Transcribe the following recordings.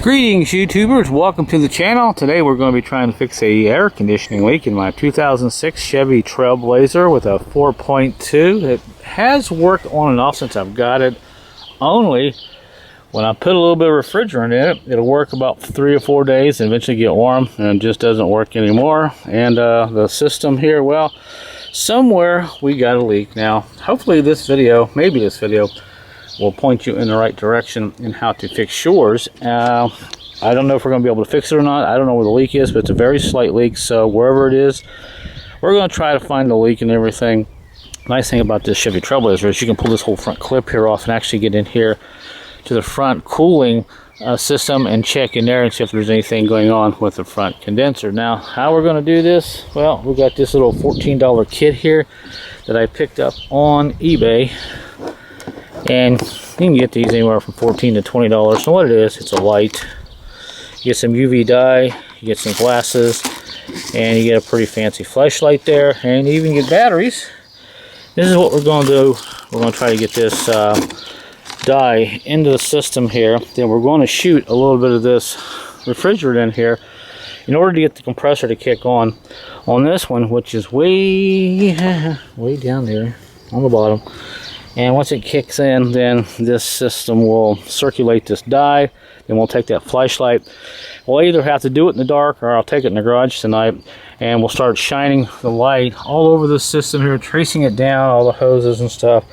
Greetings YouTubers, welcome to the channel. Today we're going to be trying to fix a air conditioning leak in my 2006 Chevy Trailblazer with a 4.2. It has worked on and off since I've got it. Only when I put a little bit of refrigerant in it, it'll work about 3 or 4 days and eventually get warm and it just doesn't work anymore. And the system here, well, somewhere we got a leak. Now hopefully this video, maybe this video, will point you in the right direction in how to fix yours. I don't know if we're going to be able to fix it or not. I don't know where the leak is, but it's a very slight leak, so wherever it is, we're going to try to find the leak and everything. Nice thing about this Chevy Trailblazer is you can pull this whole front clip here off and actually get in here to the front cooling system and check in there and see if there's anything going on with the front condenser. Now, how we're going to do this? Well, we got this little $14 kit here that I picked up on eBay. And you can get these anywhere from $14 to $20. So what it is, it's a light. You get some UV dye, you get some glasses, and you get a pretty fancy flashlight there, and you even get batteries. This is what we're going to do. We're going to try to get this dye into the system here. Then we're going to shoot a little bit of this refrigerant in here in order to get the compressor to kick on this one, which is way down there on the bottom. And once it kicks in, then this system will circulate this dye. Then we'll take that flashlight. We'll either have to do it in the dark or I'll take it in the garage tonight and we'll start shining the light all over the system here, tracing it down, all the hoses and stuff,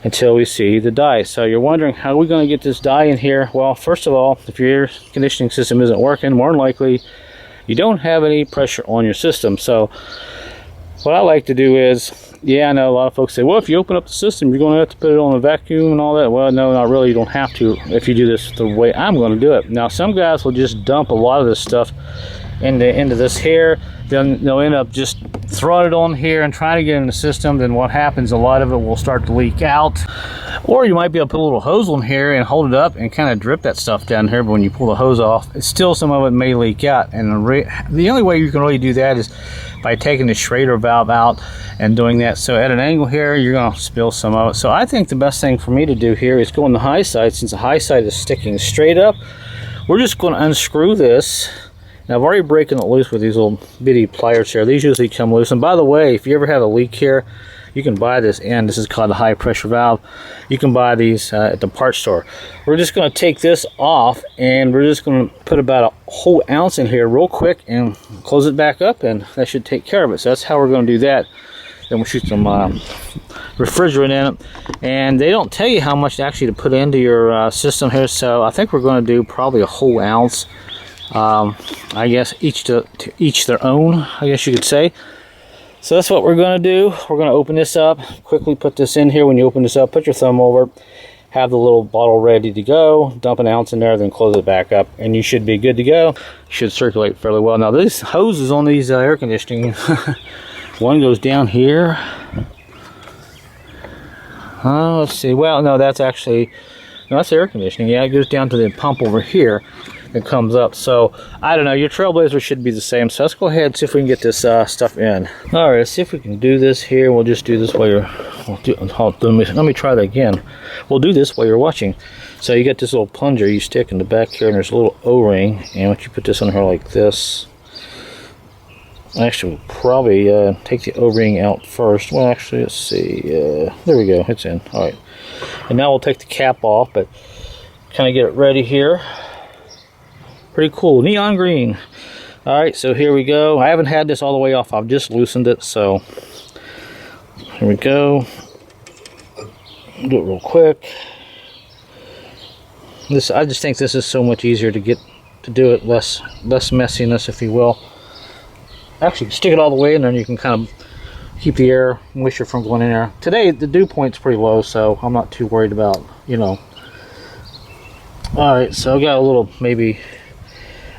until we see the dye. So you're wondering, how are we going to get this dye in here? Well, first of all, if your air conditioning system isn't working, more than likely you don't have any pressure on your system. So what I like to do is, yeah, I know a lot of folks say, well, if you open up the system, you're going to have to put it on a vacuum and all that. Well, no, not really. You don't have to if you do this the way I'm going to do it. Now, some guys will just dump a lot of this stuff into this here. Then they'll end up just throwing it on here and trying to get in the system. Then what happens, a lot of it will start to leak out. Or you might be able to put a little hose on here and hold it up and kind of drip that stuff down here. But when you pull the hose off, it's still, some of it may leak out. And the only way you can really do that is by taking the Schrader valve out and doing that. So at an angle here, you're going to spill some of it. So I think the best thing for me to do here is go on the high side. Since the high side is sticking straight up, we're just going to unscrew this. Now, I've already broken it loose with these little bitty pliers here. These usually come loose. And by the way, if you ever have a leak here, you can buy this end. This is called a high pressure valve. You can buy these at the parts store. We're just going to take this off and we're just going to put about a whole ounce in here real quick and close it back up, and that should take care of it. So that's how we're going to do that. Then we'll shoot some refrigerant in it, and they don't tell you how much actually to put into your system here. So I think we're going to do probably a whole ounce. I guess each to each their own, I guess you could say. So that's what we're going to do. We're going to open this up, quickly put this in here. When you open this up, put your thumb over, have the little bottle ready to go, dump an ounce in there, then close it back up, and you should be good to go. Should circulate fairly well. Now these hoses on these air conditioning, one goes down here. Let's see. Well, no, that's actually, no, that's air conditioning. Yeah, it goes down to the pump over here. It comes up. So I don't know, your Trailblazer should be the same. So let's go ahead and see if we can get this stuff in. All right, let's see if we can do this here. We'll just do this while you're let me try that again. We'll do this while you're watching. So you got this little plunger you stick in the back here, and there's a little O-ring, and once you put this on here like this, actually we'll probably take the O-ring out first. Well, actually, let's see, there we go, it's in. All right, and now we'll take the cap off, but kind of get it ready here. Pretty cool, neon green. All right, so here we go. I haven't had this all the way off. I've just loosened it, so here we go. Do it real quick. I just think this is so much easier to get to do it, less messiness, if you will. Actually, stick it all the way in there, and you can kind of keep the air moisture from going in there. Today, the dew point's pretty low, so I'm not too worried about, you know. All right, so I got a little, maybe.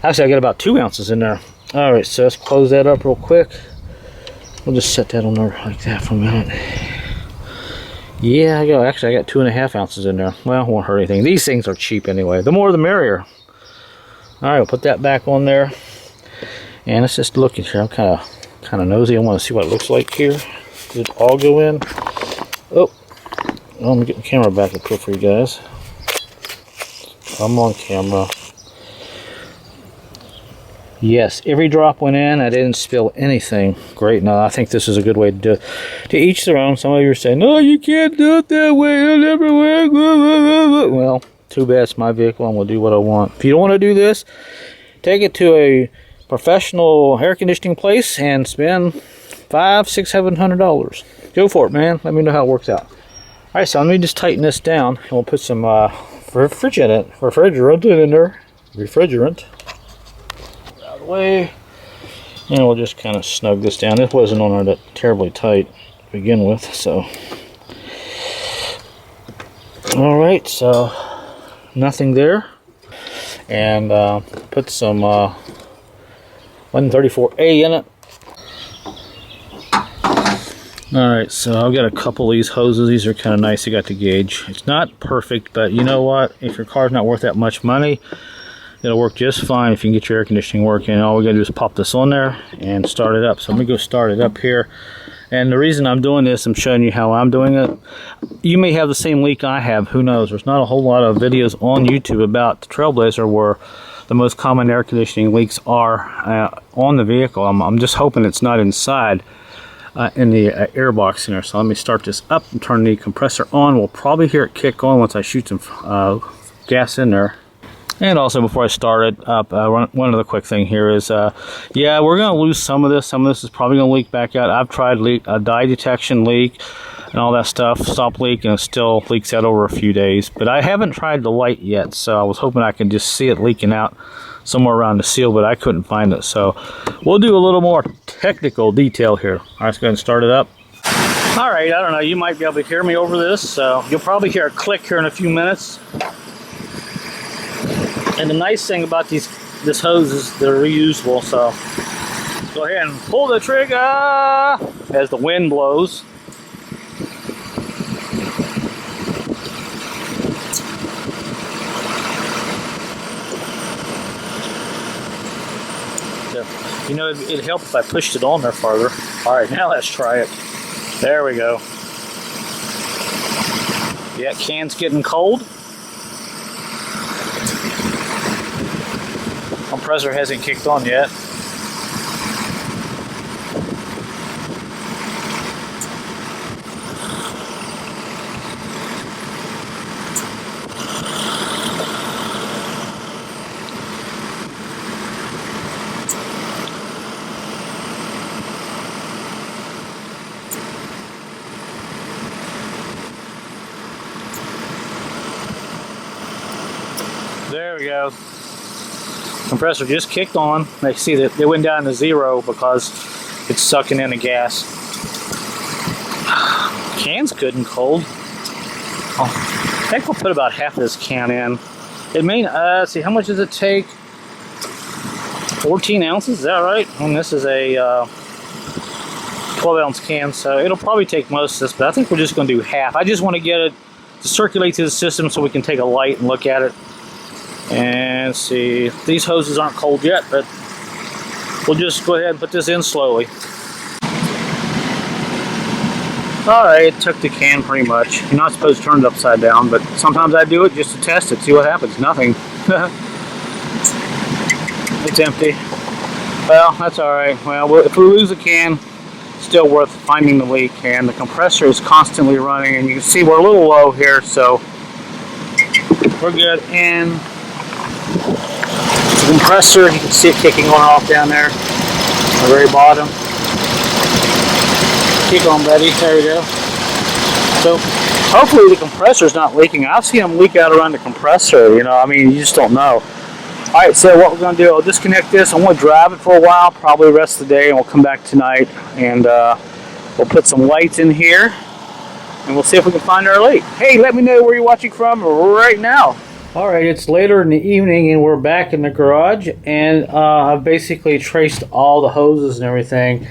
Actually, I got about 2 ounces in there. All right, so let's close that up real quick. We'll just set that on there like that for a minute. Yeah, I got 2.5 ounces in there. Well, it won't hurt anything. These things are cheap anyway. The more the merrier. All right, we'll put that back on there. And let's just look at here. I'm kind of nosy. I want to see what it looks like here. Did it all go in? Oh, I'm getting the camera back up here for you guys. I'm on camera. Yes, every drop went in. I didn't spill anything. Great. No, I think this is a good way to do it. To each their own. Some of you are saying, no, you can't do it that way. It'll never work. Well, too bad it's my vehicle. I'm going to do what I want. If you don't want to do this, take it to a professional air conditioning place and spend $500, $600, $700. Go for it, man. Let me know how it works out. All right, so let me just tighten this down, and we'll put some refrigerant in there. Refrigerant. Out of the way. And we'll just kind of snug this down. It wasn't on there that terribly tight to begin with, so. All right, so nothing there. And put some 134A in it. Alright, so I've got a couple of these hoses. These are kind of nice. You got the gauge. It's not perfect, but you know what? If your car's not worth that much money, it'll work just fine if you can get your air conditioning working. All we got to do is pop this on there and start it up. So let me go start it up here. And the reason I'm doing this, I'm showing you how I'm doing it. You may have the same leak I have. Who knows? There's not a whole lot of videos on YouTube about the Trailblazer where the most common air conditioning leaks are on the vehicle. I'm just hoping it's not inside in the air box in there. So let me start this up and turn the compressor on. We'll probably hear it kick on once I shoot some gas in there. And also, before I start it up, one other quick thing here is, yeah, we're going to lose some of this. Some of this is probably going to leak back out. I've tried dye detection leak and all that stuff, stop leak, and it still leaks out over a few days. But I haven't tried the light yet, so I was hoping I could just see it leaking out somewhere around the seal, but I couldn't find it. So we'll do a little more technical detail here. All right, let's go ahead and start it up. All right, I don't know, you might be able to hear me over this, so you'll probably hear a click here in a few minutes. And the nice thing about this hose is they're reusable, so go ahead and pull the trigger as the wind blows. So, you know, it'd help if I pushed it on there farther. All right, now let's try it. There we go. Yeah, can's getting cold. Compressor hasn't kicked on yet. There we go. Compressor just kicked on. They see that it went down to 0 because it's sucking in the gas. Can's good and cold. Oh, I think we'll put about half of this can in. It may, see, how much does it take? 14 ounces, is that right? And this is a 12-ounce can, so it'll probably take most of this, but I think we're just going to do half. I just want to get it to circulate through the system so we can take a light and look at it. And see, these hoses aren't cold yet, but we'll just go ahead and put this in slowly. Alright, it took the can pretty much. You're not supposed to turn it upside down, but sometimes I do it just to test it, see what happens. Nothing. It's empty. Well, that's alright. Well, if we lose a can, it's still worth finding the leak. And the compressor is constantly running, and you can see we're a little low here, so we're good. And the compressor, you can see it kicking on off down there at the very bottom. Kick on, buddy. There we go. So hopefully the compressor's not leaking. I've seen them leak out around the compressor, you know, I mean, you just don't know. Alright, so what we're going to do, I'll disconnect this. I'm going to drive it for a while, probably the rest of the day, and we'll come back tonight and we'll put some lights in here and we'll see if we can find our leak. Hey, let me know where you're watching from right now. Alright, it's later in the evening and we're back in the garage, and I've basically traced all the hoses and everything,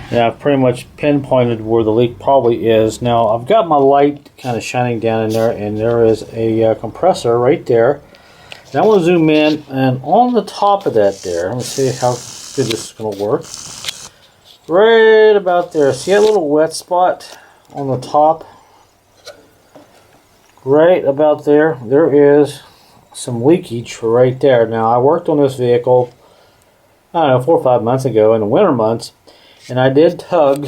and I've pretty much pinpointed where the leak probably is. Now I've got my light kind of shining down in there, and there is a compressor right there. Now I want to zoom in, and on the top of that there, let me see how good this is going to work. Right about there, see that little wet spot on the top? Right about there, there is some leakage right there. Now I worked on this vehicle I don't know, 4 or 5 months ago in the winter months, and I did tug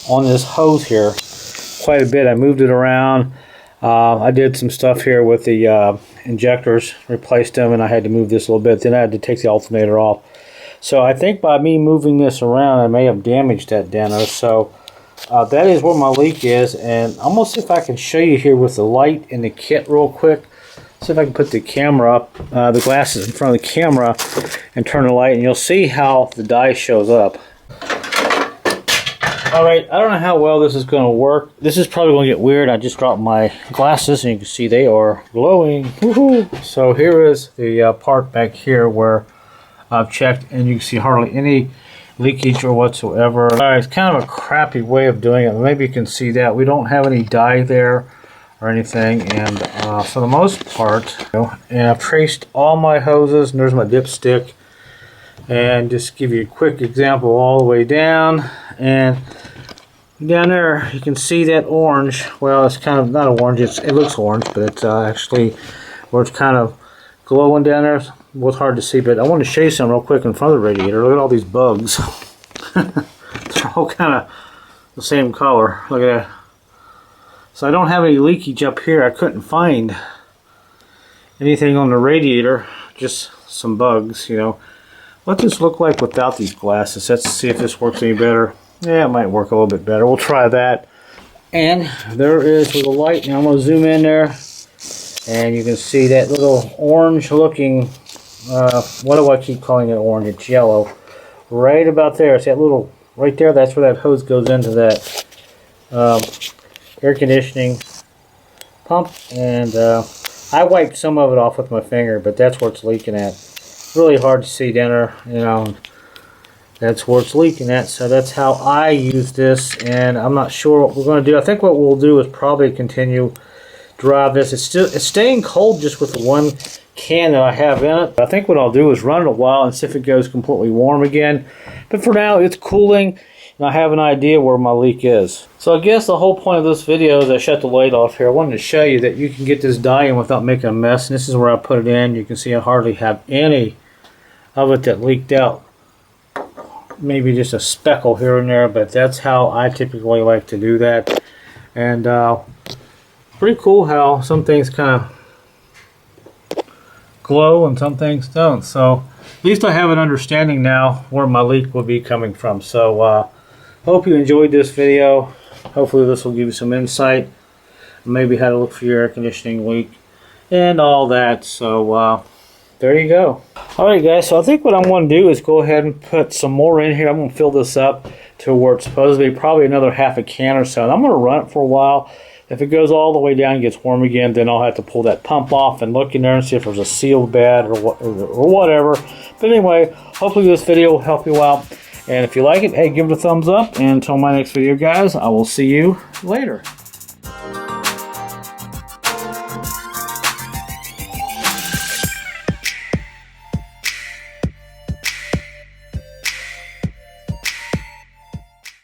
on this hose here quite a bit. I moved it around. I did some stuff here with the injectors, replaced them, and I had to move this a little bit. Then I had to take the alternator off. So I think by me moving this around, I may have damaged that deno. So that is where my leak is, and I'm going to see if I can show you here with the light in the kit real quick. See if I can put the camera up, the glasses in front of the camera, and turn the light, and you'll see how the dye shows up. Alright, I don't know how well this is going to work. This is probably going to get weird. I just dropped my glasses, and you can see they are glowing. Woohoo! So here is the part back here where I've checked, and you can see hardly any leakage or whatsoever. Alright, it's kind of a crappy way of doing it. Maybe you can see that. We don't have any dye there or anything, and for the most part, and I've traced all my hoses, and there's my dipstick, and just give you a quick example all the way down, and down there you can see that orange. Well, it's kind of not orange, it looks orange, but it's actually where it's kind of glowing down there. Well, it's hard to see, but I want to show you something real quick in front of the radiator. Look at all these bugs. They're all kind of the same color. Look at that. So I don't have any leakage up here. I couldn't find anything on the radiator, just some bugs, you know. What does this look like without these glasses? Let's see if this works any better. Yeah, it might work a little bit better. We'll try that. And there is with the light. Now I'm going to zoom in there, and you can see that little orange looking, what do I keep calling it orange? It's yellow. Right about there. See that little, right there? That's where that hose goes into that air conditioning pump, and I wiped some of it off with my finger, but that's where it's leaking at. Really hard to see down there, you know. That's where it's leaking at. So that's how I use this, and I'm not sure what we're going to do. I think what we'll do is probably continue drive this. It's staying cold just with the one can that I have in it. I think what I'll do is run it a while and see if it goes completely warm again. But for now, it's cooling, and I have an idea where my leak is. So I guess the whole point of this video is I shut the light off here. I wanted to show you that you can get this dye in without making a mess. And this is where I put it in. You can see I hardly have any of it that leaked out. Maybe just a speckle here and there, but that's how I typically like to do that. And pretty cool how some things kind of glow and some things don't. So at least I have an understanding now where my leak will be coming from. So hope you enjoyed this video. Hopefully this will give you some insight, maybe how to look for your air conditioning leak and all that. So there you go. Alright guys, so I think what I'm going to do is go ahead and put some more in here. I'm going to fill this up to where it's supposed to be, probably another half a can or so. And I'm going to run it for a while. If it goes all the way down and gets warm again, then I'll have to pull that pump off and look in there and see if there's a sealed bed or whatever. But anyway, hopefully this video will help you out. And if you like it, hey, give it a thumbs up. And until my next video, guys, I will see you later.